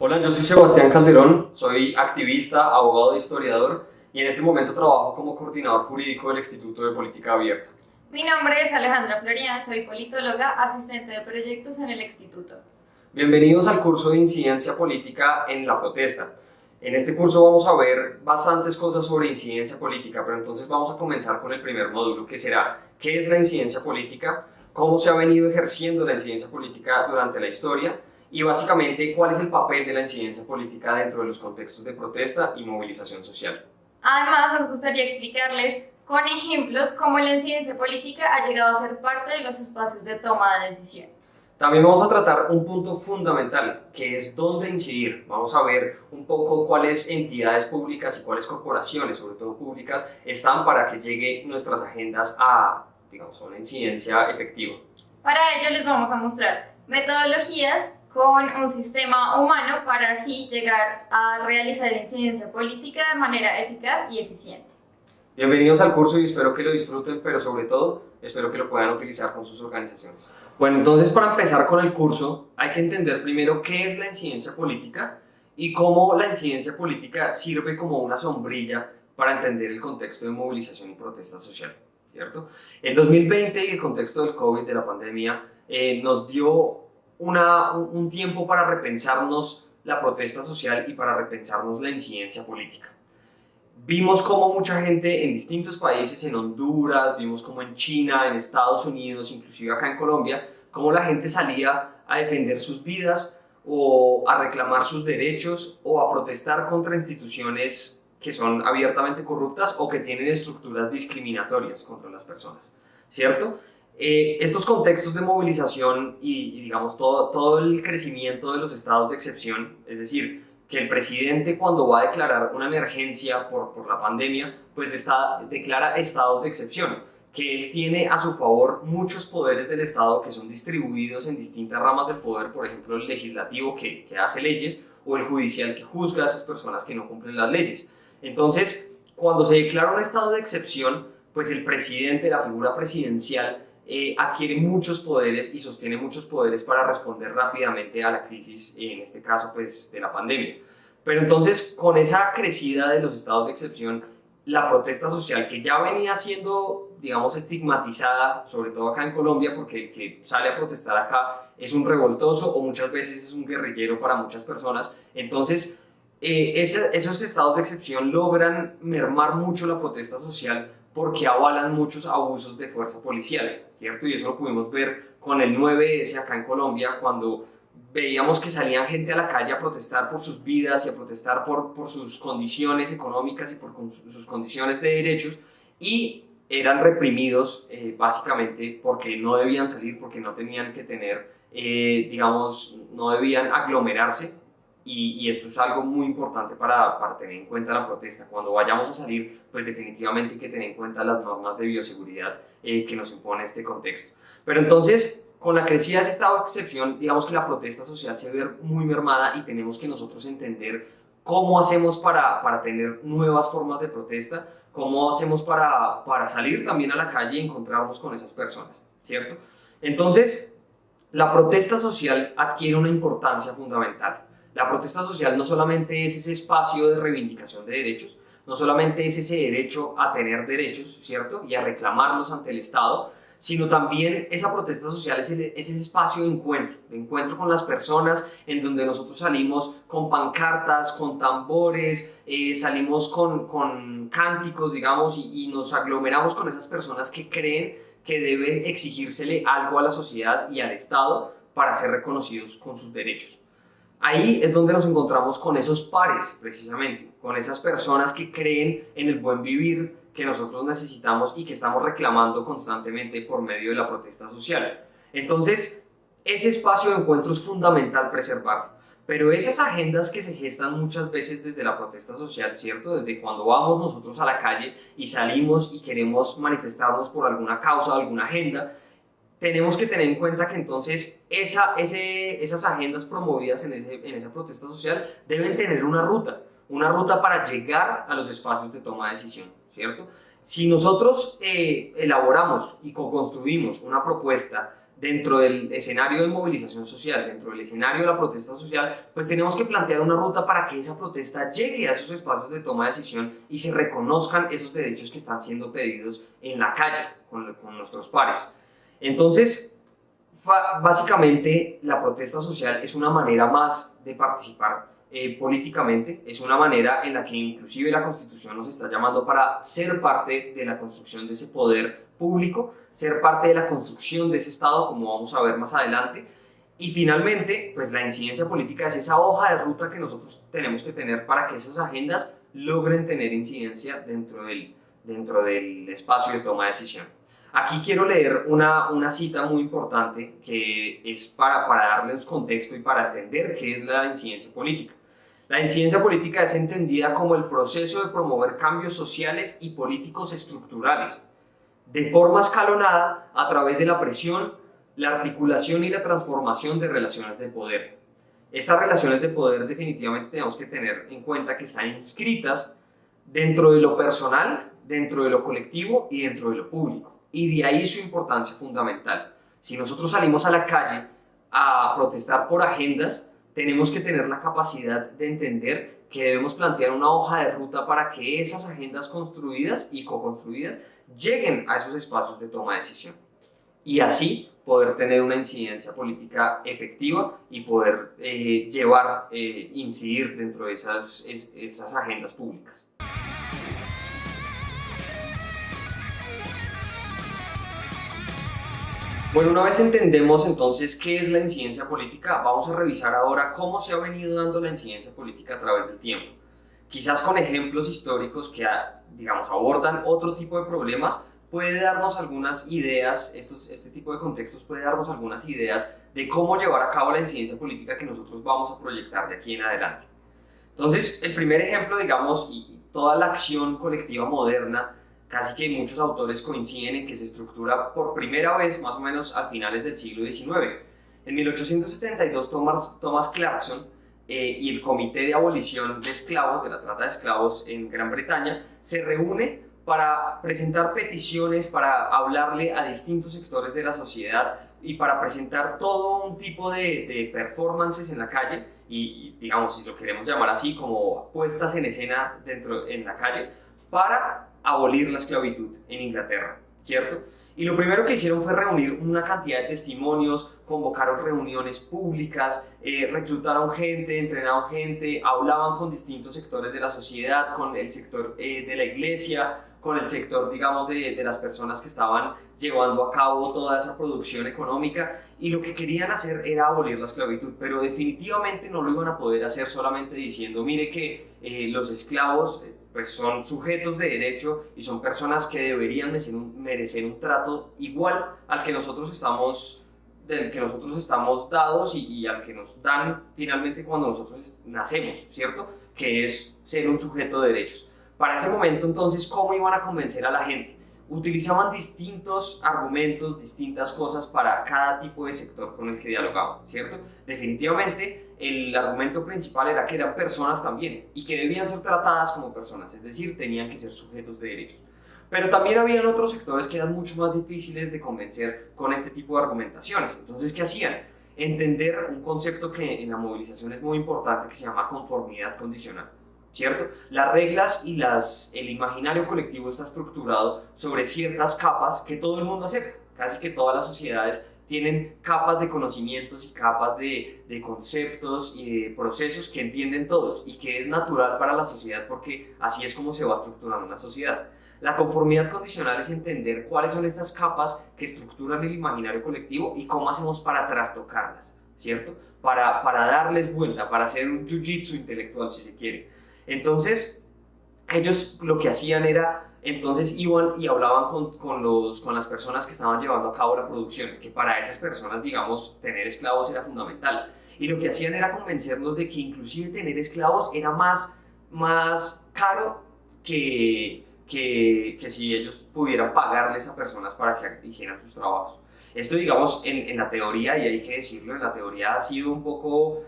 Hola, yo soy Sebastián Calderón, soy activista, abogado e historiador y en este momento trabajo como coordinador jurídico del Instituto de Política Abierta. Mi nombre es Alejandra Florian, soy politóloga, asistente de proyectos en el instituto. Bienvenidos al curso de Incidencia Política en la Protesta. En este curso vamos a ver bastantes cosas sobre incidencia política, pero entonces vamos a comenzar con el primer módulo, que será ¿qué es la incidencia política? ¿Cómo se ha venido ejerciendo la incidencia política durante la historia? Y básicamente, ¿cuál es el papel de la incidencia política dentro de los contextos de protesta y movilización social? Además, nos gustaría explicarles con ejemplos cómo la incidencia política ha llegado a ser parte de los espacios de toma de decisión. También vamos a tratar un punto fundamental, que es dónde incidir. Vamos a ver un poco cuáles entidades públicas y cuáles corporaciones, sobre todo públicas, están para que lleguen nuestras agendas a, digamos, a una incidencia efectiva. Para ello les vamos a mostrar metodologías con un sistema humano para así llegar a realizar incidencia política de manera eficaz y eficiente. Bienvenidos al curso y espero que lo disfruten, pero sobre todo espero que lo puedan utilizar con sus organizaciones. Bueno, entonces para empezar con el curso hay que entender primero qué es la incidencia política y cómo la incidencia política sirve como una sombrilla para entender el contexto de movilización y protesta social, ¿cierto? El 2020 y el contexto del COVID, de la pandemia, nos dio un tiempo para repensarnos la protesta social y para repensarnos la incidencia política. Vimos como mucha gente en distintos países, en Honduras, vimos como en China, en Estados Unidos, inclusive acá en Colombia, cómo la gente salía a defender sus vidas o a reclamar sus derechos o a protestar contra instituciones que son abiertamente corruptas o que tienen estructuras discriminatorias contra las personas, ¿cierto? Estos contextos de movilización y digamos todo el crecimiento de los estados de excepción, es decir, que el presidente cuando va a declarar una emergencia por la pandemia, pues declara estados de excepción, que él tiene a su favor muchos poderes del Estado que son distribuidos en distintas ramas del poder, por ejemplo el legislativo que hace leyes o el judicial que juzga a esas personas que no cumplen las leyes. Entonces, cuando se declara un estado de excepción, pues el presidente, la figura presidencial, adquiere muchos poderes y sostiene muchos poderes para responder rápidamente a la crisis, en este caso pues de la pandemia. Pero entonces con esa crecida de los estados de excepción, la protesta social que ya venía siendo, digamos, estigmatizada, sobre todo acá en Colombia, porque el que sale a protestar acá es un revoltoso o muchas veces es un guerrillero para muchas personas, entonces esos estados de excepción logran mermar mucho la protesta social porque avalan muchos abusos de fuerza policial, ¿cierto? Y eso lo pudimos ver con el 9S acá en Colombia, cuando veíamos que salían gente a la calle a protestar por sus vidas y a protestar por sus condiciones económicas y por sus condiciones de derechos, y eran reprimidos básicamente porque no debían salir, porque no tenían que tener, digamos, no debían aglomerarse. Y esto es algo muy importante para tener en cuenta la protesta. Cuando vayamos a salir, pues definitivamente hay que tener en cuenta las normas de bioseguridad que nos impone este contexto. Pero entonces, con la crecida de ese estado de excepción, digamos que la protesta social se ve muy mermada y tenemos que nosotros entender cómo hacemos para tener nuevas formas de protesta, cómo hacemos para salir también a la calle y encontrarnos con esas personas, ¿cierto? Entonces, la protesta social adquiere una importancia fundamental. La protesta social no solamente es ese espacio de reivindicación de derechos, no solamente es ese derecho a tener derechos, ¿cierto? Y a reclamarlos ante el Estado, sino también esa protesta social es ese espacio de encuentro con las personas, en donde nosotros salimos con pancartas, con tambores, salimos con cánticos, digamos, y nos aglomeramos con esas personas que creen que debe exigírsele algo a la sociedad y al Estado para ser reconocidos con sus derechos. Ahí es donde nos encontramos con esos pares, precisamente, con esas personas que creen en el buen vivir que nosotros necesitamos y que estamos reclamando constantemente por medio de la protesta social. Entonces, ese espacio de encuentro es fundamental preservarlo, pero esas agendas que se gestan muchas veces desde la protesta social, ¿cierto? Desde cuando vamos nosotros a la calle y salimos y queremos manifestarnos por alguna causa o alguna agenda, tenemos que tener en cuenta que entonces esas agendas promovidas en esa protesta social deben tener una ruta para llegar a los espacios de toma de decisión, ¿cierto? Si nosotros elaboramos y co-construimos una propuesta dentro del escenario de movilización social, dentro del escenario de la protesta social, pues tenemos que plantear una ruta para que esa protesta llegue a esos espacios de toma de decisión y se reconozcan esos derechos que están siendo pedidos en la calle con nuestros pares. Entonces, básicamente la protesta social es una manera más de participar políticamente, es una manera en la que inclusive la Constitución nos está llamando para ser parte de la construcción de ese poder público, ser parte de la construcción de ese Estado, como vamos a ver más adelante. Y finalmente, pues la incidencia política es esa hoja de ruta que nosotros tenemos que tener para que esas agendas logren tener incidencia dentro del espacio de toma de decisión. Aquí quiero leer una cita muy importante que es para darles contexto y para entender qué es la incidencia política. La incidencia política es entendida como el proceso de promover cambios sociales y políticos estructurales de forma escalonada a través de la presión, la articulación y la transformación de relaciones de poder. Estas relaciones de poder definitivamente tenemos que tener en cuenta que están inscritas dentro de lo personal, dentro de lo colectivo y dentro de lo público. Y de ahí su importancia fundamental. Si nosotros salimos a la calle a protestar por agendas, tenemos que tener la capacidad de entender que debemos plantear una hoja de ruta para que esas agendas construidas y co-construidas lleguen a esos espacios de toma de decisión. Y así poder tener una incidencia política efectiva y poder incidir dentro de esas agendas públicas. Bueno, una vez entendemos entonces qué es la incidencia política, vamos a revisar ahora cómo se ha venido dando la incidencia política a través del tiempo. Quizás con ejemplos históricos que, digamos, abordan otro tipo de problemas, puede darnos algunas ideas, este tipo de contextos puede darnos algunas ideas de cómo llevar a cabo la incidencia política que nosotros vamos a proyectar de aquí en adelante. Entonces, el primer ejemplo, digamos, y toda la acción colectiva moderna, casi que muchos autores coinciden en que se estructura por primera vez más o menos a finales del siglo XIX. En 1872, Thomas Clarkson y el Comité de Abolición de Esclavos, de la Trata de Esclavos en Gran Bretaña, se reúne para presentar peticiones, para hablarle a distintos sectores de la sociedad y para presentar todo un tipo de performances en la calle y, digamos, si lo queremos llamar así, como puestas en escena en la calle, para abolir la esclavitud en Inglaterra, ¿cierto? Y lo primero que hicieron fue reunir una cantidad de testimonios, convocaron reuniones públicas, reclutaron gente, entrenaron gente, hablaban con distintos sectores de la sociedad, con el sector de la iglesia, con el sector, digamos, de las personas que estaban llevando a cabo toda esa producción económica, y lo que querían hacer era abolir la esclavitud, pero definitivamente no lo iban a poder hacer solamente diciendo, mire que los esclavos pues son sujetos de derecho y son personas que deberían merecer un trato igual al que nosotros estamos dados y al que nos dan finalmente cuando nosotros nacemos, ¿cierto? Que es ser un sujeto de derechos. Para ese momento, entonces, ¿cómo iban a convencer a la gente? Utilizaban distintos argumentos, distintas cosas para cada tipo de sector con el que dialogaban, ¿cierto? Definitivamente, el argumento principal era que eran personas también y que debían ser tratadas como personas, es decir, tenían que ser sujetos de derechos. Pero también habían otros sectores que eran mucho más difíciles de convencer con este tipo de argumentaciones. Entonces, ¿qué hacían? Entender un concepto que en la movilización es muy importante, que se llama conformidad condicional, ¿cierto? Las reglas y el imaginario colectivo está estructurado sobre ciertas capas que todo el mundo acepta. Casi que todas las sociedades tienen capas de conocimientos y capas de conceptos y de procesos que entienden todos y que es natural para la sociedad porque así es como se va estructurando una sociedad. La conformidad condicional es entender cuáles son estas capas que estructuran el imaginario colectivo y cómo hacemos para trastocarlas, ¿cierto? Para darles vuelta, para hacer un jiu-jitsu intelectual, si se quiere. Entonces, ellos lo que hacían era, entonces iban y hablaban con las personas que estaban llevando a cabo la producción, que para esas personas, digamos, tener esclavos era fundamental. Y lo que hacían era convencerlos de que inclusive tener esclavos era más caro que si ellos pudieran pagarles a personas para que hicieran sus trabajos. Esto, digamos, en la teoría, y hay que decirlo, en la teoría ha sido un poco,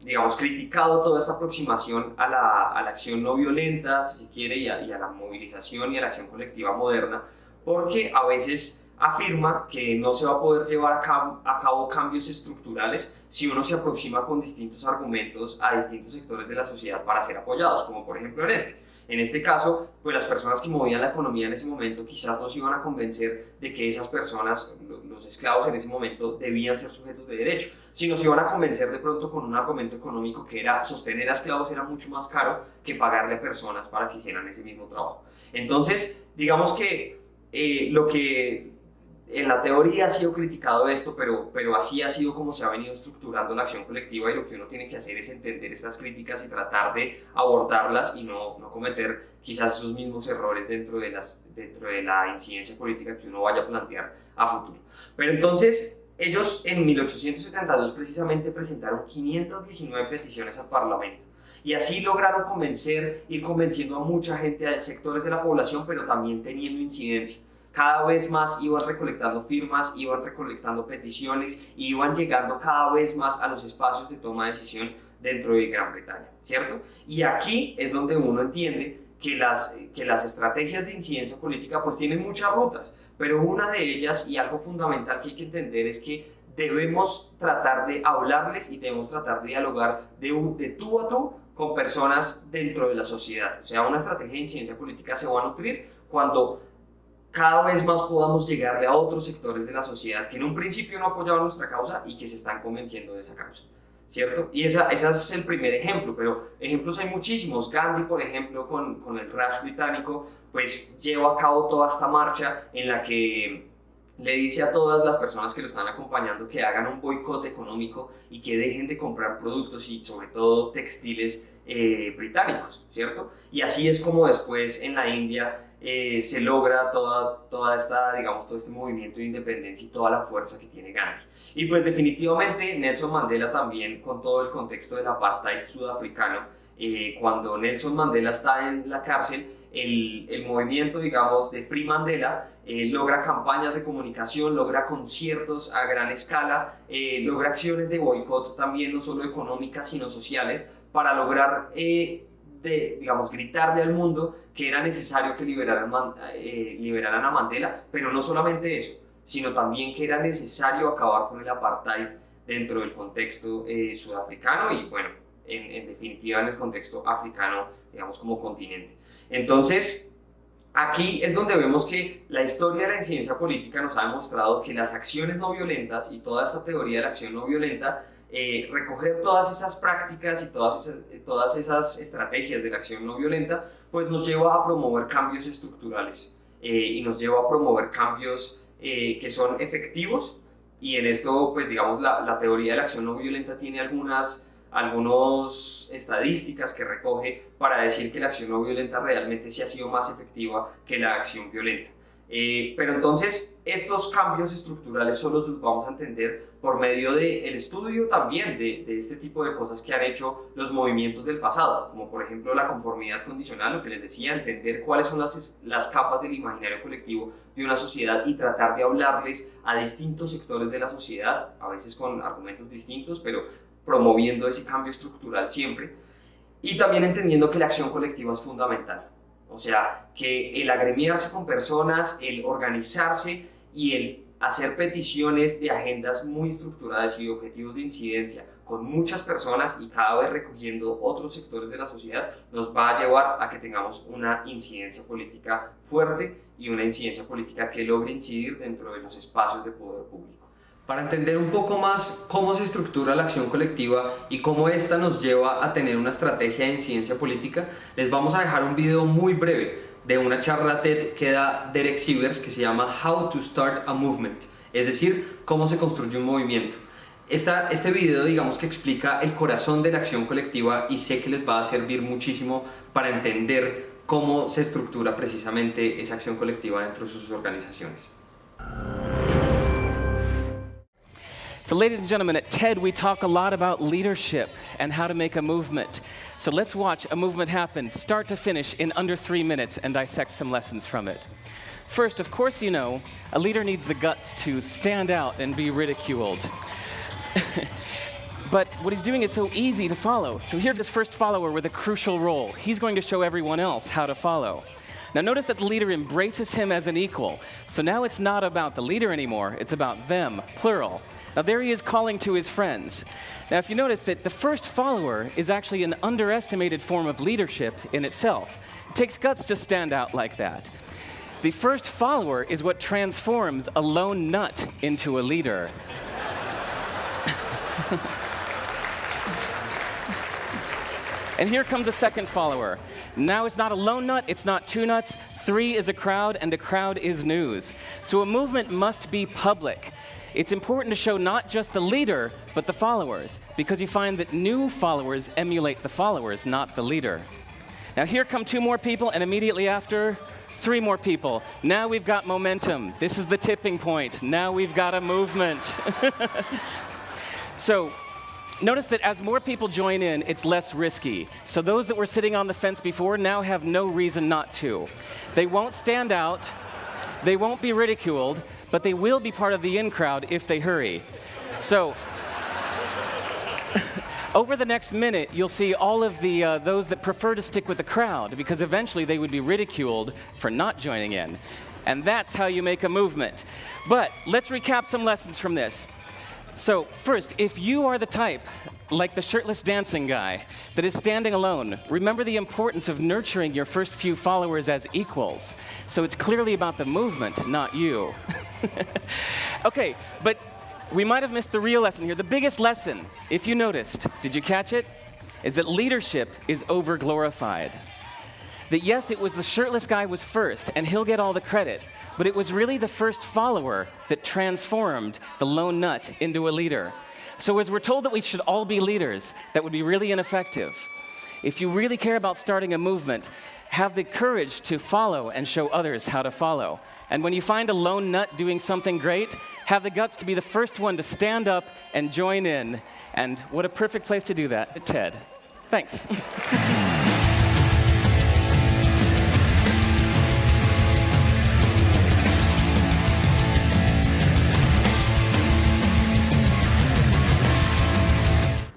digamos, criticado toda esta aproximación a la acción no violenta, si se quiere, y a la movilización y a la acción colectiva moderna, porque a veces afirma que no se va a poder llevar a cabo cambios estructurales si uno se aproxima con distintos argumentos a distintos sectores de la sociedad para ser apoyados, como por ejemplo en este. En este caso, pues las personas que movían la economía en ese momento quizás nos iban a convencer de que esas personas, los esclavos en ese momento, debían ser sujetos de derecho. Si nos iban a convencer de pronto con un argumento económico que era sostener a esclavos era mucho más caro que pagarle a personas para que hicieran ese mismo trabajo. Entonces, digamos que lo que en la teoría ha sido criticado esto, pero así ha sido como se ha venido estructurando la acción colectiva, y lo que uno tiene que hacer es entender estas críticas y tratar de abordarlas y no cometer quizás esos mismos errores dentro de la incidencia política que uno vaya a plantear a futuro. Pero entonces ellos en 1872 precisamente presentaron 519 peticiones al Parlamento. Y así lograron ir convenciendo a mucha gente, a sectores de la población, pero también teniendo incidencia. Cada vez más iban recolectando firmas, iban recolectando peticiones y iban llegando cada vez más a los espacios de toma de decisión dentro de Gran Bretaña, ¿cierto? Y aquí es donde uno entiende que las estrategias de incidencia política pues tienen muchas rutas, pero una de ellas, y algo fundamental que hay que entender, es que debemos tratar de hablarles y debemos tratar de dialogar de tú a tú con personas dentro de la sociedad. O sea, una estrategia de incidencia política se va a nutrir cuando cada vez más podamos llegarle a otros sectores de la sociedad que en un principio no apoyaban nuestra causa y que se están convenciendo de esa causa, ¿cierto? Y ese es el primer ejemplo, pero ejemplos hay muchísimos. Gandhi, por ejemplo, con el Raj británico, pues lleva a cabo toda esta marcha en la que le dice a todas las personas que lo están acompañando que hagan un boicot económico y que dejen de comprar productos y sobre todo textiles británicos, ¿cierto? Y así es como después en la India se logra toda esta, digamos, todo este movimiento de independencia y toda la fuerza que tiene Gandhi. Y pues definitivamente Nelson Mandela también, con todo el contexto del apartheid sudafricano, cuando Nelson Mandela está en la cárcel, el movimiento, digamos, de Free Mandela logra campañas de comunicación, logra conciertos a gran escala, logra acciones de boicot también, no solo económicas sino sociales, para lograr digamos, gritarle al mundo que era necesario que liberaran a Mandela, pero no solamente eso, sino también que era necesario acabar con el apartheid dentro del contexto sudafricano y, bueno, en definitiva en el contexto africano, digamos, como continente. Entonces, aquí es donde vemos que la historia de la incidencia política nos ha demostrado que las acciones no violentas y toda esta teoría de la acción no violenta, recoger todas esas prácticas y todas esas estrategias de la acción no violenta, pues nos lleva a promover cambios estructurales y nos lleva a promover cambios que son efectivos. Y en esto, pues digamos, la teoría de la acción no violenta tiene algunas estadísticas que recoge para decir que la acción no violenta realmente sí ha sido más efectiva que la acción violenta. Pero entonces estos cambios estructurales solo los vamos a entender por medio del estudio también de este tipo de cosas que han hecho los movimientos del pasado, como por ejemplo la conformidad condicional, lo que les decía, entender cuáles son las capas del imaginario colectivo de una sociedad y tratar de hablarles a distintos sectores de la sociedad, a veces con argumentos distintos, pero promoviendo ese cambio estructural siempre, y también entendiendo que la acción colectiva es fundamental. O sea, que el agremiarse con personas, el organizarse y el hacer peticiones de agendas muy estructuradas y de objetivos de incidencia con muchas personas y cada vez recogiendo otros sectores de la sociedad nos va a llevar a que tengamos una incidencia política fuerte y una incidencia política que logre incidir dentro de los espacios de poder público. Para entender un poco más cómo se estructura la acción colectiva y cómo esta nos lleva a tener una estrategia de incidencia política, les vamos a dejar un video muy breve de una charla TED que da Derek Sivers que se llama How to Start a Movement, es decir, cómo se construye un movimiento. Este video, digamos, que explica el corazón de la acción colectiva y sé que les va a servir muchísimo para entender cómo se estructura precisamente esa acción colectiva dentro de sus organizaciones. So ladies and gentlemen, at TED we talk a lot about leadership and how to make a movement. So let's watch a movement happen, start to finish, in under 3 minutes and dissect some lessons from it. First, of course you know, a leader needs the guts to stand out and be ridiculed. But what he's doing is so easy to follow. So here's his first follower with a crucial role. He's going to show everyone else how to follow. Now notice that the leader embraces him as an equal. So now it's not about the leader anymore, it's about them, plural. Now there he is calling to his friends. Now if you notice that the first follower is actually an underestimated form of leadership in itself. It takes guts to stand out like that. The first follower is what transforms a lone nut into a leader. And here comes a second follower. Now it's not a lone nut, it's not two nuts, 3 is a crowd, and a crowd is news. So a movement must be public. It's important to show not just the leader, but the followers, because you find that new followers emulate the followers, not the leader. Now here come 2 more people, and immediately after, 3 more people. Now we've got momentum. This is the tipping point. Now we've got a movement. So notice that as more people join in, it's less risky. So those that were sitting on the fence before now have no reason not to. They won't stand out, they won't be ridiculed, but they will be part of the in crowd if they hurry. So over the next minute, you'll see all of the those that prefer to stick with the crowd, because eventually they would be ridiculed for not joining in. And that's how you make a movement. But let's recap some lessons from this. So first, if you are the type, like the shirtless dancing guy, that is standing alone, remember the importance of nurturing your first few followers as equals. So it's clearly about the movement, not you. Okay, but we might have missed the real lesson here. The biggest lesson, if you noticed, did you catch it? Is that leadership is over-glorified. That yes, it was the shirtless guy was first, and he'll get all the credit, but it was really the first follower that transformed the lone nut into a leader. So as we're told that we should all be leaders, that would be really ineffective. If you really care about starting a movement, have the courage to follow and show others how to follow. And when you find a lone nut doing something great, have the guts to be the first one to stand up and join in. And what a perfect place to do that, TED. Thanks.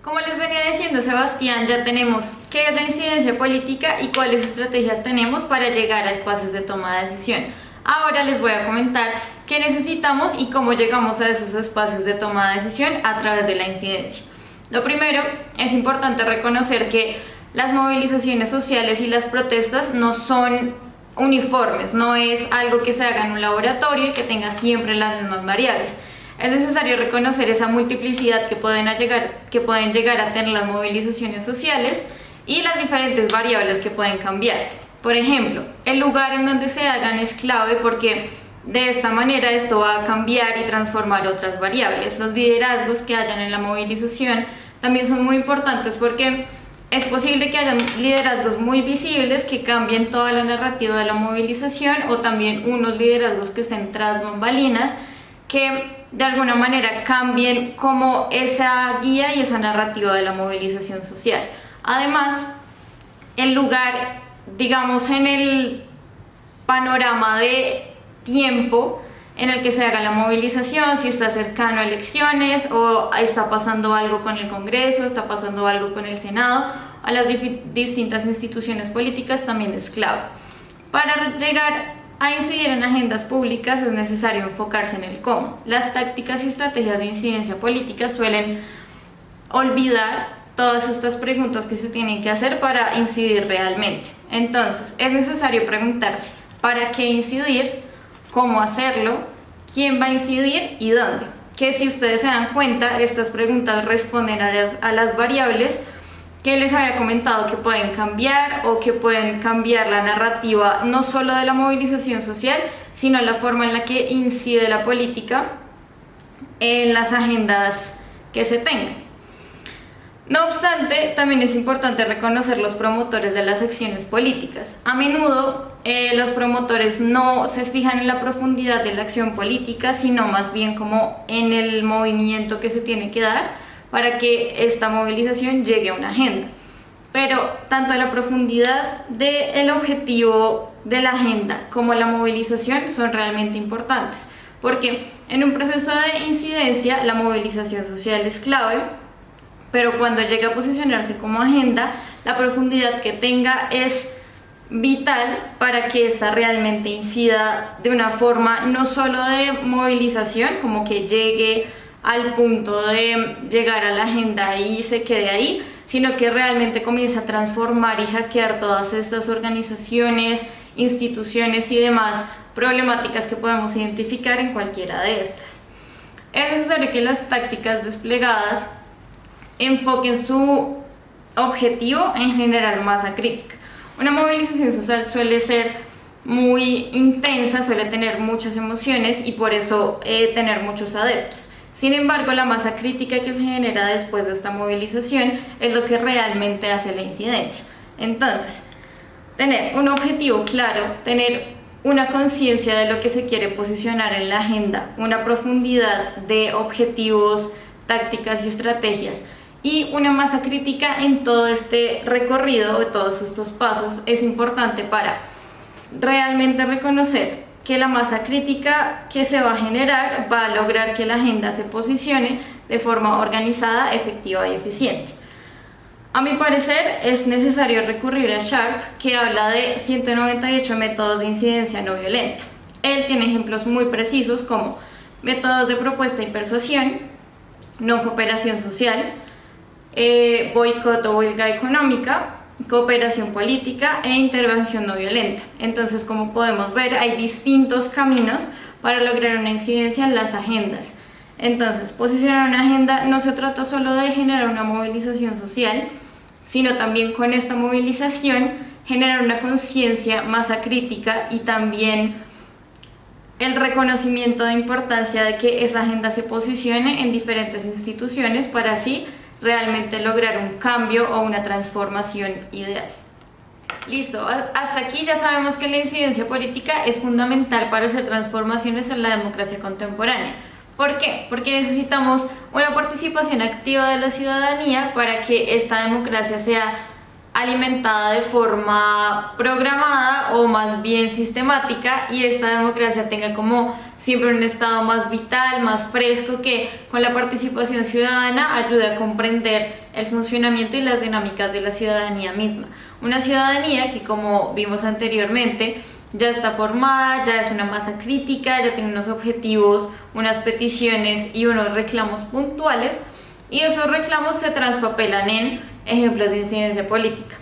Como les venía diciendo Sebastián, ya tenemos qué es la incidencia política y cuáles estrategias tenemos para llegar a espacios de toma de decisión. Ahora les voy a comentar qué necesitamos y cómo llegamos a esos espacios de toma de decisión a través de la incidencia. Lo primero, es importante reconocer que las movilizaciones sociales y las protestas no son uniformes, no es algo que se haga en un laboratorio y que tenga siempre las mismas variables. Es necesario reconocer esa multiplicidad que pueden llegar a tener las movilizaciones sociales y las diferentes variables que pueden cambiar. Por ejemplo, el lugar en donde se hagan es clave porque de esta manera esto va a cambiar y transformar otras variables. Los liderazgos que hayan en la movilización también son muy importantes porque es posible que hayan liderazgos muy visibles que cambien toda la narrativa de la movilización, o también unos liderazgos que estén tras bambalinas que de alguna manera cambien como esa guía y esa narrativa de la movilización social. Además, el lugar, digamos, en el panorama de tiempo en el que se haga la movilización, si está cercano a elecciones o está pasando algo con el Congreso, está pasando algo con el Senado, a las distintas instituciones políticas, también es clave. Para llegar a incidir en agendas públicas es necesario enfocarse en el cómo. Las tácticas y estrategias de incidencia política suelen olvidar todas estas preguntas que se tienen que hacer para incidir realmente. Entonces, es necesario preguntarse ¿para qué incidir? ¿Cómo hacerlo? ¿Quién va a incidir? ¿Y dónde? Que si ustedes se dan cuenta, estas preguntas responden a las variables que les había comentado que pueden cambiar o que pueden cambiar la narrativa no solo de la movilización social, sino la forma en la que incide la política en las agendas que se tengan. No obstante, también es importante reconocer los promotores de las acciones políticas. A menudo los promotores no se fijan en la profundidad de la acción política, sino más bien como en el movimiento que se tiene que dar para que esta movilización llegue a una agenda. Pero tanto la profundidad del objetivo de la agenda como la movilización son realmente importantes, porque en un proceso de incidencia la movilización social es clave, pero cuando llega a posicionarse como agenda, la profundidad que tenga es vital para que ésta realmente incida de una forma no solo de movilización, como que llegue al punto de llegar a la agenda y se quede ahí, sino que realmente comience a transformar y hackear todas estas organizaciones, instituciones y demás problemáticas que podemos identificar en cualquiera de estas. Es necesario que las tácticas desplegadas enfoquen su objetivo en generar masa crítica. Una movilización social suele ser muy intensa, suele tener muchas emociones y por eso tener muchos adeptos. Sin embargo, la masa crítica que se genera después de esta movilización es lo que realmente hace la incidencia. Entonces, tener un objetivo claro, tener una conciencia de lo que se quiere posicionar en la agenda, una profundidad de objetivos, tácticas y estrategias, y una masa crítica en todo este recorrido de todos estos pasos es importante para realmente reconocer que la masa crítica que se va a generar va a lograr que la agenda se posicione de forma organizada, efectiva y eficiente. A mi parecer es necesario recurrir a Sharp, que habla de 198 métodos de incidencia no violenta. Él tiene ejemplos muy precisos como métodos de propuesta y persuasión, no cooperación social, boicot o huelga económica, cooperación política e intervención no violenta. Entonces, como podemos ver, hay distintos caminos para lograr una incidencia en las agendas. Entonces, posicionar una agenda no se trata solo de generar una movilización social, sino también con esta movilización generar una conciencia, masa crítica y también el reconocimiento de importancia de que esa agenda se posicione en diferentes instituciones para así realmente lograr un cambio o una transformación ideal. Listo, hasta aquí ya sabemos que la incidencia política es fundamental para hacer transformaciones en la democracia contemporánea. ¿Por qué? Porque necesitamos una participación activa de la ciudadanía para que esta democracia sea alimentada de forma programada o más bien sistemática y esta democracia tenga como siempre un estado más vital, más fresco, que con la participación ciudadana ayude a comprender el funcionamiento y las dinámicas de la ciudadanía misma. Una ciudadanía que, como vimos anteriormente, ya está formada, ya es una masa crítica, ya tiene unos objetivos, unas peticiones y unos reclamos puntuales, y esos reclamos se traspapelan en ejemplos de incidencia política.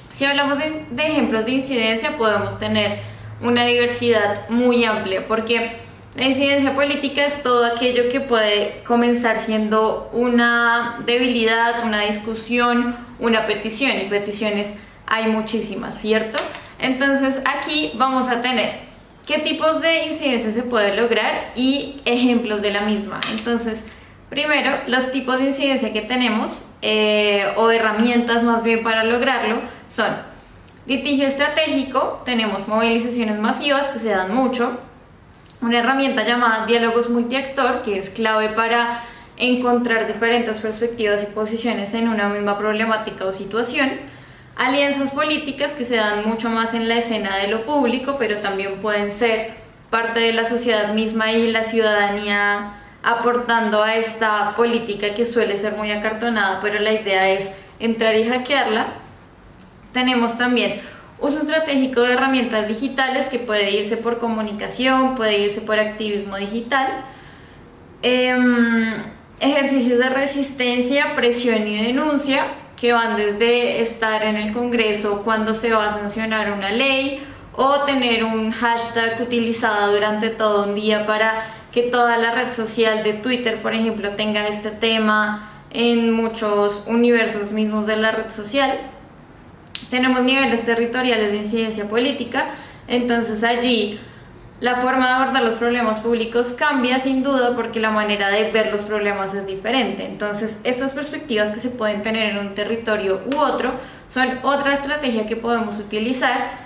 Si hablamos de ejemplos de incidencia, podemos tener una diversidad muy amplia, porque la incidencia política es todo aquello que puede comenzar siendo una debilidad, una discusión, una petición, y peticiones hay muchísimas, ¿cierto? Entonces aquí vamos a tener qué tipos de incidencia se puede lograr y ejemplos de la misma. Entonces, primero, los tipos de incidencia que tenemos, o herramientas más bien para lograrlo, son litigio estratégico, tenemos movilizaciones masivas que se dan mucho, una herramienta llamada diálogos multiactor, que es clave para encontrar diferentes perspectivas y posiciones en una misma problemática o situación, alianzas políticas que se dan mucho más en la escena de lo público, pero también pueden ser parte de la sociedad misma y la ciudadanía aportando a esta política que suele ser muy acartonada, pero la idea es entrar y hackearla. Tenemos también uso estratégico de herramientas digitales, que puede irse por comunicación, puede irse por activismo digital, ejercicios de resistencia, presión y denuncia, que van desde estar en el Congreso cuando se va a sancionar una ley, o tener un hashtag utilizado durante todo un día para que toda la red social de Twitter, por ejemplo, tenga este tema en muchos universos mismos de la red social. Tenemos niveles territoriales de incidencia política, entonces allí la forma de abordar los problemas públicos cambia sin duda, porque la manera de ver los problemas es diferente. Entonces, estas perspectivas que se pueden tener en un territorio u otro son otra estrategia que podemos utilizar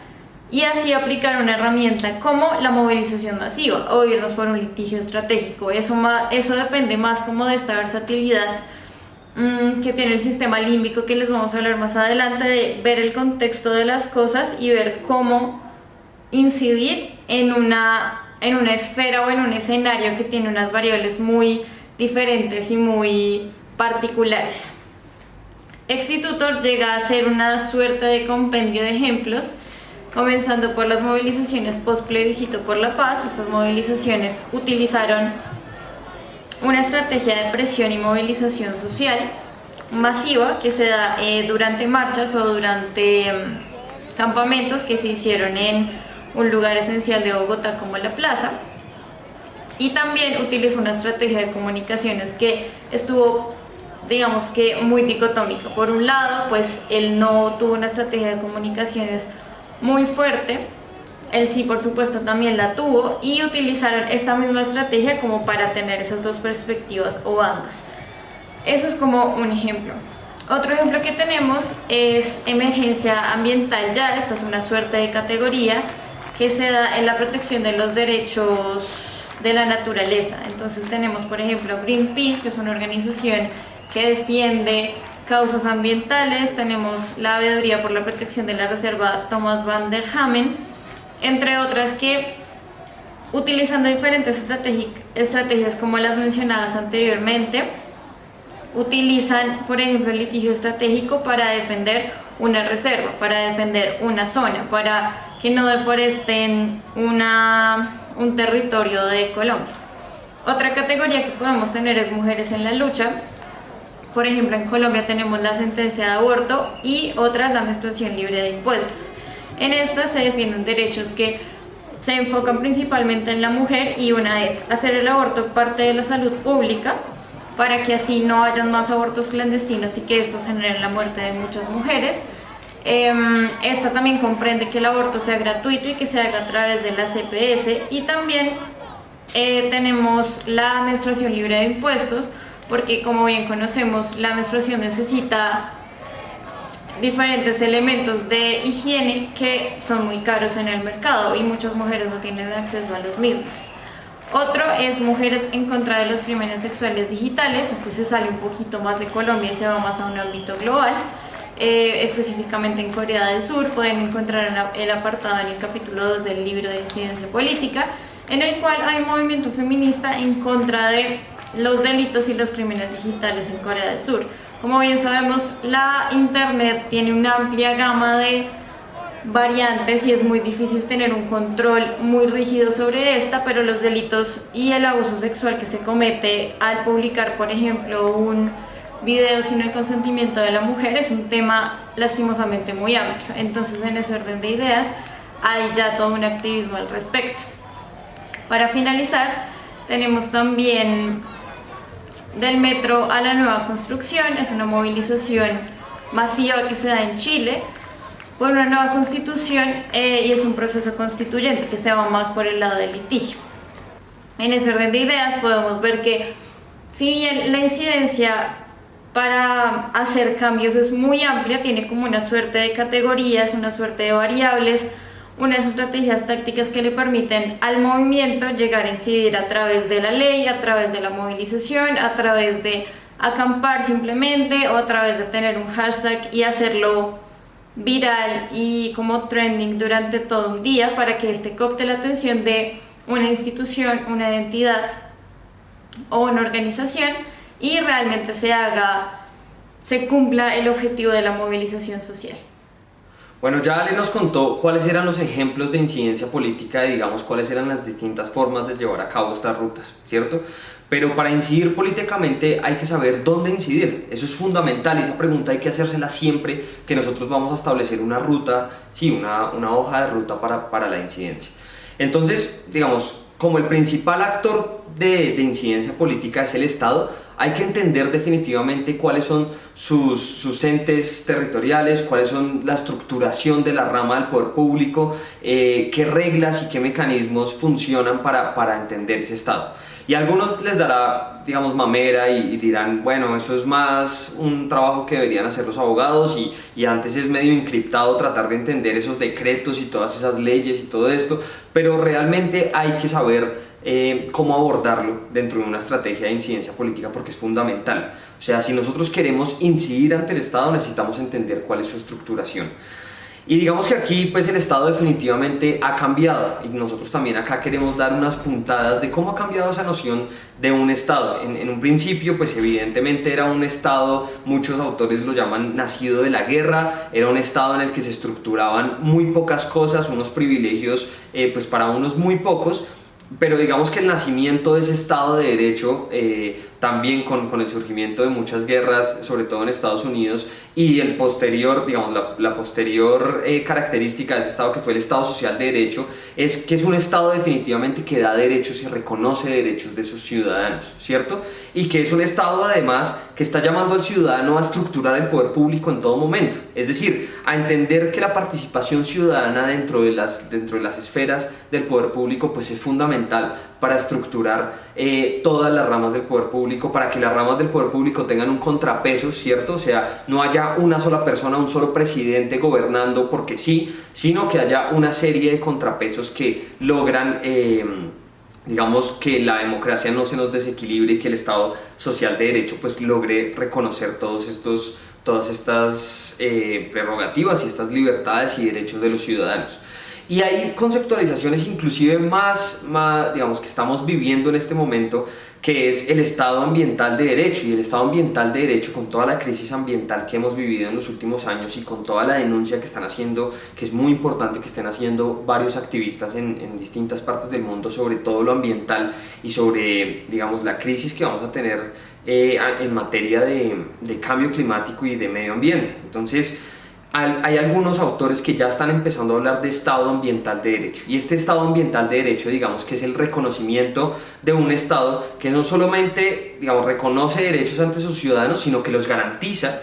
y así aplicar una herramienta como la movilización masiva o irnos por un litigio estratégico. Eso depende más como de esta versatilidad que tiene el sistema límbico, que les vamos a hablar más adelante, de ver el contexto de las cosas y ver cómo incidir en una esfera o en un escenario que tiene unas variables muy diferentes y muy particulares. Ex Tutor llega a ser una suerte de compendio de ejemplos comenzando por las movilizaciones post plebiscito por la paz. Estas movilizaciones utilizaron una estrategia de presión y movilización social masiva que se da durante marchas o durante campamentos que se hicieron en un lugar esencial de Bogotá como la plaza, y también utilizó una estrategia de comunicaciones que estuvo, digamos que, muy dicotómica. Por un lado, pues él no tuvo una estrategia de comunicaciones muy fuerte, él sí, por supuesto, también la tuvo, y utilizaron esta misma estrategia como para tener esas dos perspectivas o bandos. Eso es como un ejemplo. Otro ejemplo que tenemos es emergencia ambiental ya. Esta es una suerte de categoría que se da en la protección de los derechos de la naturaleza. Entonces tenemos, por ejemplo, Greenpeace, que es una organización que defiende causas ambientales. Tenemos la Veeduría por la Protección de la Reserva Thomas van der Hamen, entre otras, que utilizando diferentes estrategias como las mencionadas anteriormente, utilizan, por ejemplo, el litigio estratégico para defender una reserva, para defender una zona, para que no deforesten un territorio de Colombia. Otra categoría que podemos tener es mujeres en la lucha. Por ejemplo, en Colombia tenemos la sentencia de aborto y otra es la menstruación libre de impuestos. En estas se defienden derechos que se enfocan principalmente en la mujer, y una es hacer el aborto parte de la salud pública para que así no hayan más abortos clandestinos y que estos generen la muerte de muchas mujeres. Esta también comprende que el aborto sea gratuito y que se haga a través de la CPS, y también tenemos la menstruación libre de impuestos, porque como bien conocemos, la menstruación necesita diferentes elementos de higiene que son muy caros en el mercado y muchas mujeres no tienen acceso a los mismos. Otro es mujeres en contra de los crímenes sexuales digitales. Esto se sale un poquito más de Colombia y se va más a un ámbito global, específicamente en Corea del Sur. Pueden encontrar el apartado en el capítulo 2 del libro de Incidencia Política, en el cual hay un movimiento feminista en contra de los delitos y los crímenes digitales en Corea del Sur. Como bien sabemos, la internet tiene una amplia gama de variantes y es muy difícil tener un control muy rígido sobre esta, pero los delitos y el abuso sexual que se comete al publicar, por ejemplo, un video sin el consentimiento de la mujer es un tema lastimosamente muy amplio. Entonces, en ese orden de ideas hay ya todo un activismo al respecto. Para finalizar, tenemos también del metro a la nueva construcción. Es una movilización masiva que se da en Chile por una nueva constitución, y es un proceso constituyente que se va más por el lado del litigio. En ese orden de ideas podemos ver que, si bien la incidencia para hacer cambios es muy amplia, tiene como una suerte de categorías, una suerte de variables, unas estrategias tácticas que le permiten al movimiento llegar a incidir a través de la ley, a través de la movilización, a través de acampar simplemente, o a través de tener un hashtag y hacerlo viral y como trending durante todo un día, para que este capte la atención de una institución, una entidad o una organización, y realmente se cumpla el objetivo de la movilización social. Bueno, ya Ale nos contó cuáles eran los ejemplos de incidencia política y, digamos, cuáles eran las distintas formas de llevar a cabo estas rutas, ¿cierto? Pero para incidir políticamente hay que saber dónde incidir. Eso es fundamental, y esa pregunta hay que hacérsela siempre que nosotros vamos a establecer una ruta, sí, una hoja de ruta para la incidencia. Entonces, digamos, como el principal actor de incidencia política es el Estado, hay que entender definitivamente cuáles son sus entes territoriales, cuáles son la estructuración de la rama del poder público, qué reglas y qué mecanismos funcionan para entender ese Estado. Y a algunos les dará, digamos, mamera y dirán, bueno, eso es más un trabajo que deberían hacer los abogados, y antes es medio encriptado tratar de entender esos decretos y todas esas leyes y todo esto, pero realmente hay que saber cómo abordarlo dentro de una estrategia de incidencia política, porque es fundamental. O sea, si nosotros queremos incidir ante el Estado, necesitamos entender cuál es su estructuración. Y digamos que aquí pues el Estado definitivamente ha cambiado y nosotros también acá queremos dar unas puntadas de cómo ha cambiado esa noción de un Estado. En un principio pues evidentemente era un Estado, muchos autores lo llaman nacido de la guerra, era un Estado en el que se estructuraban muy pocas cosas, unos privilegios pues para unos muy pocos, pero digamos que el nacimiento de ese Estado de Derecho, también con el surgimiento de muchas guerras, sobre todo en Estados Unidos, y el posterior, digamos, la posterior característica de ese Estado, que fue el Estado Social de Derecho, es que es un Estado definitivamente que da derechos y reconoce derechos de sus ciudadanos, ¿cierto? Y que es un Estado además que está llamando al ciudadano a estructurar el poder público en todo momento, es decir, a entender que la participación ciudadana dentro de las esferas del poder público pues es fundamental para estructurar todas las ramas del poder público, para que las ramas del poder público tengan un contrapeso, ¿cierto? O sea, no haya una sola persona, un solo presidente gobernando porque sí, sino que haya una serie de contrapesos que logran digamos que la democracia no se nos desequilibre y que el Estado social de derecho pues logre reconocer todas estas prerrogativas y estas libertades y derechos de los ciudadanos. Y hay conceptualizaciones inclusive más, digamos, que estamos viviendo en este momento, que es el Estado ambiental de derecho. Y el Estado ambiental de derecho, con toda la crisis ambiental que hemos vivido en los últimos años y con toda la denuncia que están haciendo, que es muy importante que estén haciendo varios activistas en distintas partes del mundo sobre todo lo ambiental y sobre, digamos, la crisis que vamos a tener en materia de cambio climático y de medio ambiente. Entonces, hay algunos autores que ya están empezando a hablar de Estado ambiental de derecho, y este Estado ambiental de derecho, digamos que es el reconocimiento de un Estado que no solamente, digamos, reconoce derechos ante sus ciudadanos, sino que los garantiza,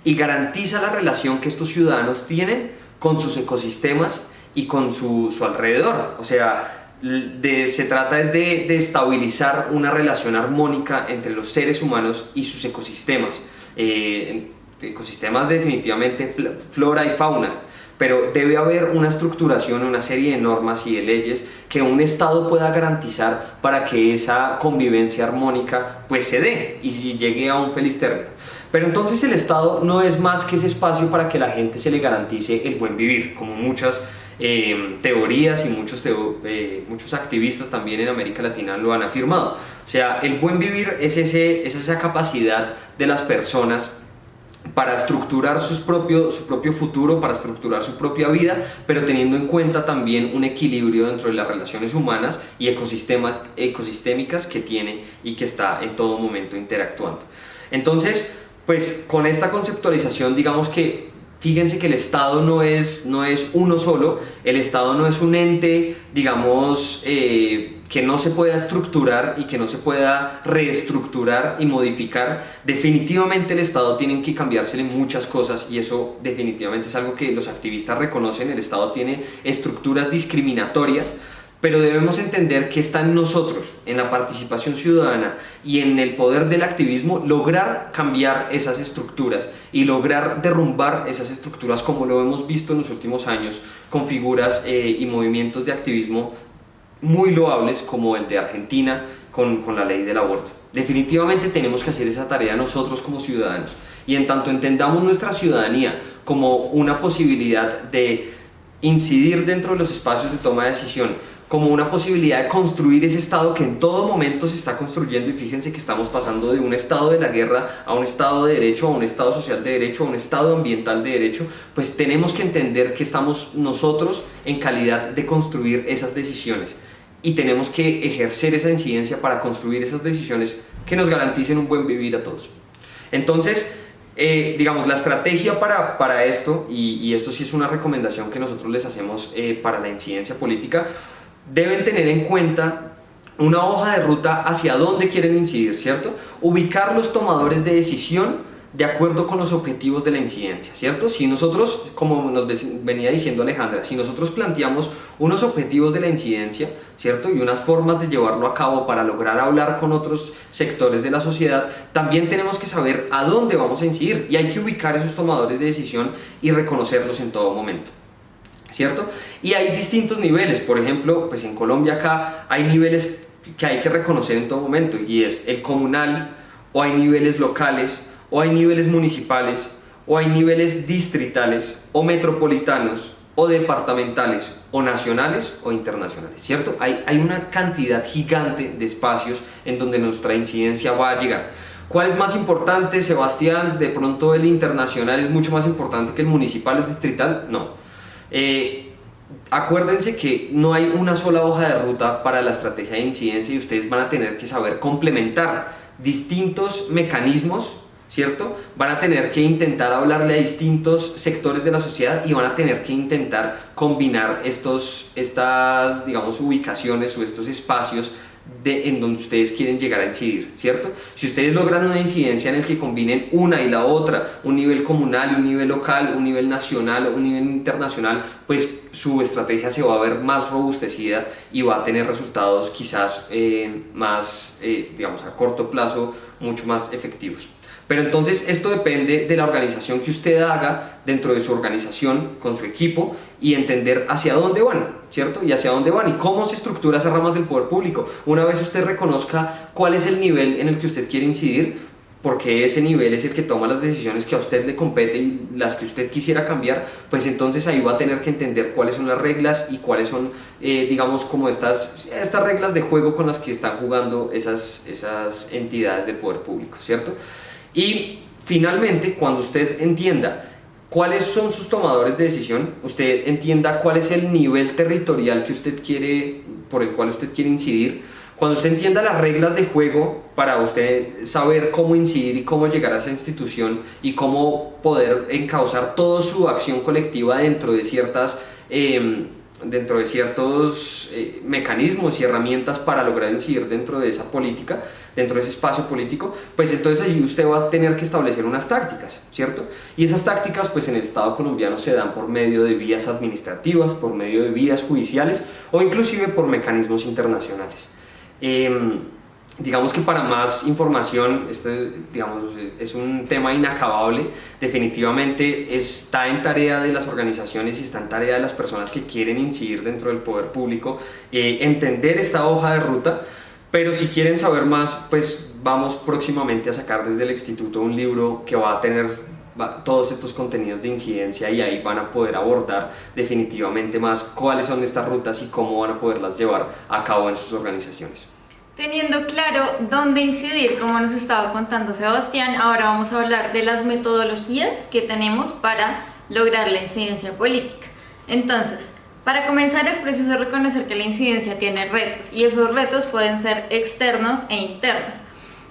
y garantiza la relación que estos ciudadanos tienen con sus ecosistemas y con su alrededor. O sea, se trata es de estabilizar una relación armónica entre los seres humanos y sus ecosistemas. Ecosistemas definitivamente flora y fauna, pero debe haber una estructuración, una serie de normas y de leyes que un Estado pueda garantizar para que esa convivencia armónica pues se dé y llegue a un feliz término. Pero entonces el Estado no es más que ese espacio para que la gente se le garantice el buen vivir, como muchas teorías y muchos activistas también en América Latina lo han afirmado. O sea, el buen vivir es esa capacidad de las personas para estructurar su propio futuro, para estructurar su propia vida, pero teniendo en cuenta también un equilibrio dentro de las relaciones humanas y ecosistémicas que tiene y que está en todo momento interactuando. Entonces, pues con esta conceptualización, digamos que fíjense que el Estado no es uno solo, el Estado no es un ente, digamos, que no se pueda estructurar y que no se pueda reestructurar y modificar. Definitivamente el Estado tiene que cambiársele muchas cosas, y eso definitivamente es algo que los activistas reconocen. El Estado tiene estructuras discriminatorias, pero debemos entender que está en nosotros, en la participación ciudadana y en el poder del activismo, lograr cambiar esas estructuras y lograr derrumbar esas estructuras, como lo hemos visto en los últimos años con figuras y movimientos de activismo muy loables como el de Argentina con la ley del aborto. Definitivamente tenemos que hacer esa tarea nosotros como ciudadanos, y en tanto entendamos nuestra ciudadanía como una posibilidad de incidir dentro de los espacios de toma de decisión, como una posibilidad de construir ese Estado que en todo momento se está construyendo. Y fíjense que estamos pasando de un Estado de la guerra a un Estado de derecho, a un Estado social de derecho, a un Estado ambiental de derecho. Pues tenemos que entender que estamos nosotros en calidad de construir esas decisiones, y tenemos que ejercer esa incidencia para construir esas decisiones que nos garanticen un buen vivir a todos. Entonces, digamos, la estrategia para esto, y esto sí es una recomendación que nosotros les hacemos para la incidencia política, deben tener en cuenta una hoja de ruta hacia dónde quieren incidir, ¿cierto? Ubicar los tomadores de decisión de acuerdo con los objetivos de la incidencia, ¿cierto? Si nosotros, como nos venía diciendo Alejandra, si nosotros planteamos unos objetivos de la incidencia, ¿cierto? Y unas formas de llevarlo a cabo para lograr hablar con otros sectores de la sociedad, también tenemos que saber a dónde vamos a incidir, y hay que ubicar esos tomadores de decisión y reconocerlos en todo momento, ¿cierto? Y hay distintos niveles. Por ejemplo, pues en Colombia acá hay niveles que hay que reconocer en todo momento, y es el comunal, o hay niveles locales, o hay niveles municipales, o hay niveles distritales o metropolitanos o departamentales o nacionales o internacionales, ¿cierto? Hay una cantidad gigante de espacios en donde nuestra incidencia va a llegar. ¿Cuál es más importante, Sebastián? ¿De pronto el internacional es mucho más importante que el municipal o el distrital? No. Acuérdense que no hay una sola hoja de ruta para la estrategia de incidencia y ustedes van a tener que saber complementar distintos mecanismos, ¿cierto? Van a tener que intentar hablarle a distintos sectores de la sociedad y van a tener que intentar combinar estas, digamos, ubicaciones o estos espacios en donde ustedes quieren llegar a incidir, ¿cierto? Si ustedes logran una incidencia en el que combinen una y la otra, un nivel comunal, un nivel local, un nivel nacional, un nivel internacional, pues su estrategia se va a ver más robustecida y va a tener resultados quizás más, digamos, a corto plazo, mucho más efectivos. Pero entonces esto depende de la organización que usted haga dentro de su organización, con su equipo, y entender hacia dónde van, ¿cierto? Y hacia dónde van y cómo se estructura esas ramas del poder público. Una vez usted reconozca cuál es el nivel en el que usted quiere incidir, porque ese nivel es el que toma las decisiones que a usted le compete y las que usted quisiera cambiar, pues entonces ahí va a tener que entender cuáles son las reglas y cuáles son, digamos, como estas reglas de juego con las que están jugando esas entidades del poder público, ¿cierto? Y finalmente, cuando usted entienda cuáles son sus tomadores de decisión, usted entienda cuál es el nivel territorial que usted quiere, por el cual usted quiere incidir, cuando usted entienda las reglas de juego para usted saber cómo incidir y cómo llegar a esa institución y cómo poder encauzar toda su acción colectiva dentro de ciertos mecanismos y herramientas para lograr incidir dentro de esa política, dentro de ese espacio político, pues entonces allí usted va a tener que establecer unas tácticas, ¿cierto? Y esas tácticas pues en el Estado colombiano se dan por medio de vías administrativas, por medio de vías judiciales o inclusive por mecanismos internacionales. Digamos que para más información, digamos, es un tema inacabable, definitivamente está en tarea de las organizaciones y está en tarea de las personas que quieren incidir dentro del poder público, entender esta hoja de ruta, pero si quieren saber más, pues vamos próximamente a sacar desde el instituto un libro que va a tener todos estos contenidos de incidencia y ahí van a poder abordar definitivamente más cuáles son estas rutas y cómo van a poderlas llevar a cabo en sus organizaciones. Teniendo claro dónde incidir, como nos estaba contando Sebastián, ahora vamos a hablar de las metodologías que tenemos para lograr la incidencia política. Entonces, para comenzar es preciso reconocer que la incidencia tiene retos y esos retos pueden ser externos e internos.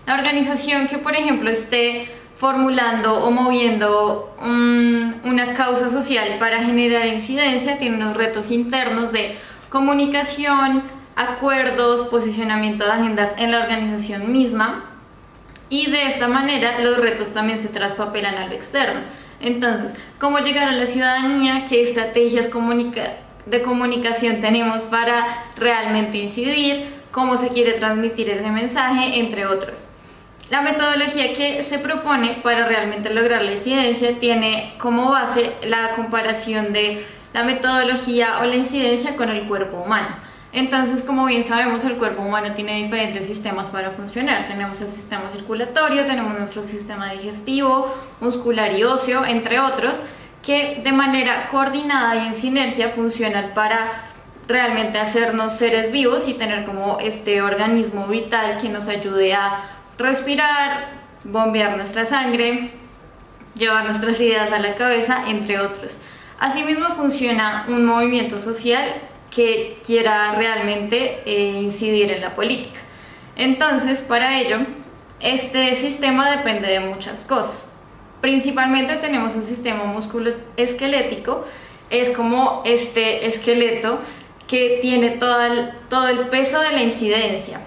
La organización que, por ejemplo, esté formulando o moviendo una causa social para generar incidencia tiene unos retos internos de comunicación, acuerdos, posicionamiento de agendas en la organización misma, y de esta manera los retos también se traspapelan a lo externo. Entonces, ¿cómo llegar a la ciudadanía? ¿Qué estrategias de comunicación tenemos para realmente incidir? ¿Cómo se quiere transmitir ese mensaje? Entre otros. La metodología que se propone para realmente lograr la incidencia tiene como base la comparación de la metodología o la incidencia con el cuerpo humano. Entonces, como bien sabemos, el cuerpo humano tiene diferentes sistemas para funcionar. Tenemos el sistema circulatorio, tenemos nuestro sistema digestivo, muscular y óseo, entre otros, que de manera coordinada y en sinergia funcionan para realmente hacernos seres vivos y tener como este organismo vital que nos ayude a respirar, bombear nuestra sangre, llevar nuestras ideas a la cabeza, entre otros. Asimismo, funciona un movimiento social que quiera realmente incidir en la política. Entonces, para ello, este sistema depende de muchas cosas. Principalmente tenemos un sistema musculoesquelético, es como este esqueleto que tiene todo el peso de la incidencia.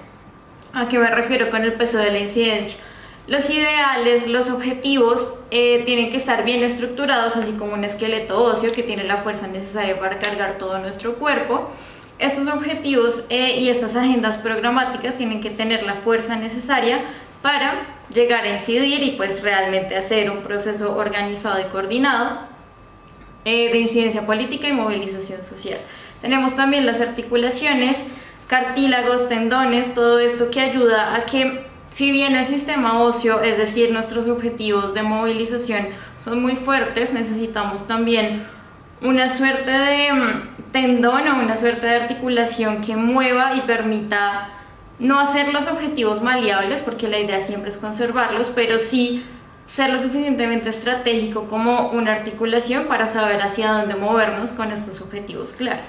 ¿A qué me refiero con el peso de la incidencia? Los ideales, los objetivos tienen que estar bien estructurados, así como un esqueleto óseo que tiene la fuerza necesaria para cargar todo nuestro cuerpo. Estos objetivos y estas agendas programáticas tienen que tener la fuerza necesaria para llegar a incidir y pues realmente hacer un proceso organizado y coordinado de incidencia política y movilización social. Tenemos también las articulaciones, cartílagos, tendones, todo esto que ayuda a que si bien el sistema óseo, es decir, nuestros objetivos de movilización son muy fuertes, necesitamos también una suerte de tendón o una suerte de articulación que mueva y permita no hacer los objetivos maleables, porque la idea siempre es conservarlos, pero sí ser lo suficientemente estratégico como una articulación para saber hacia dónde movernos con estos objetivos claros.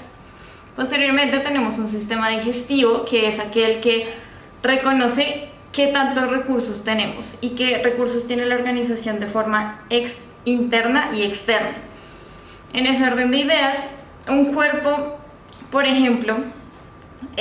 Posteriormente tenemos un sistema digestivo, que es aquel que reconoce qué tantos recursos tenemos y qué recursos tiene la organización de forma interna y externa. En ese orden de ideas, un cuerpo, por ejemplo,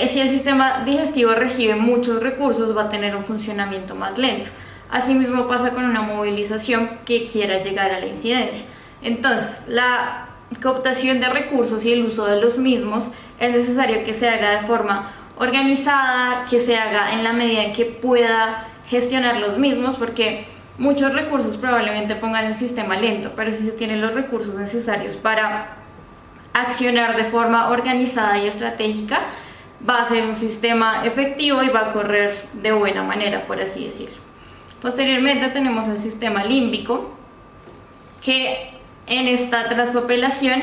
si el sistema digestivo recibe muchos recursos, va a tener un funcionamiento más lento. Asimismo pasa con una movilización que quiera llegar a la incidencia. Entonces, la cooptación de recursos y el uso de los mismos es necesario que se haga de forma organizada, que se haga en la medida en que pueda gestionar los mismos, porque muchos recursos probablemente pongan el sistema lento, pero si se tienen los recursos necesarios para accionar de forma organizada y estratégica, va a ser un sistema efectivo y va a correr de buena manera, por así decirlo. Posteriormente tenemos el sistema límbico, que en esta traspapelación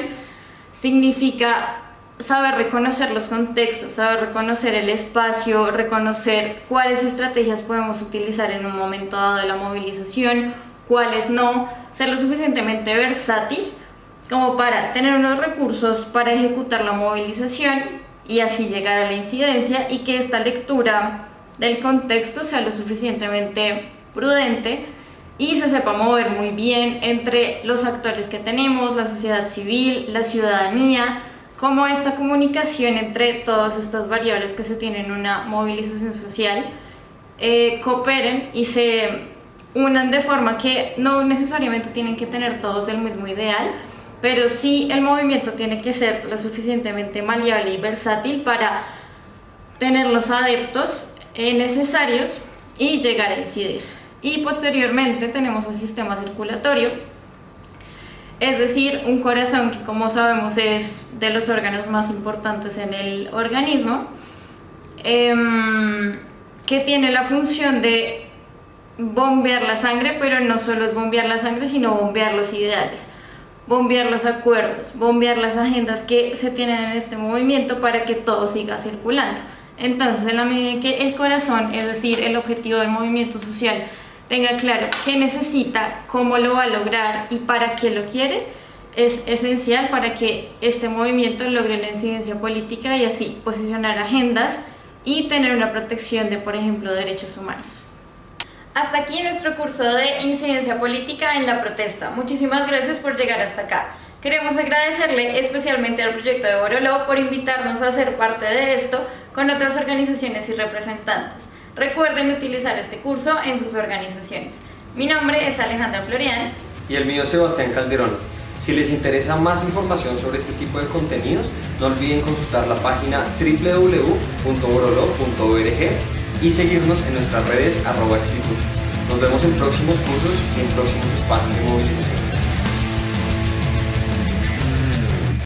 significa saber reconocer los contextos, saber reconocer el espacio, reconocer cuáles estrategias podemos utilizar en un momento dado de la movilización, cuáles no, ser lo suficientemente versátil como para tener unos recursos para ejecutar la movilización y así llegar a la incidencia, y que esta lectura del contexto sea lo suficientemente prudente y se sepa mover muy bien entre los actores que tenemos, la sociedad civil, la ciudadanía, cómo esta comunicación entre todas estas variables que se tienen en una movilización social cooperen y se unan de forma que no necesariamente tienen que tener todos el mismo ideal, pero sí el movimiento tiene que ser lo suficientemente maleable y versátil para tener los adeptos necesarios y llegar a incidir. Y posteriormente tenemos el sistema circulatorio, es decir, un corazón que, como sabemos, es de los órganos más importantes en el organismo, que tiene la función de bombear la sangre, pero no solo es bombear la sangre, sino bombear los ideales, bombear los acuerdos, bombear las agendas que se tienen en este movimiento para que todo siga circulando. Entonces, en la medida en que el corazón, es decir, el objetivo del movimiento social, tenga claro qué necesita, cómo lo va a lograr y para qué lo quiere, es esencial para que este movimiento logre la incidencia política y así posicionar agendas y tener una protección de, por ejemplo, derechos humanos. Hasta aquí nuestro curso de incidencia política en la protesta. Muchísimas gracias por llegar hasta acá. Queremos agradecerle especialmente al proyecto de Boroló por invitarnos a ser parte de esto con otras organizaciones y representantes. Recuerden utilizar este curso en sus organizaciones. Mi nombre es Alejandra Florian. Y el mío es Sebastián Calderón. Si les interesa más información sobre este tipo de contenidos, no olviden consultar la página www.borolo.org y seguirnos en nuestras redes @instituto. Nos vemos en próximos cursos y en próximos espacios de movilización.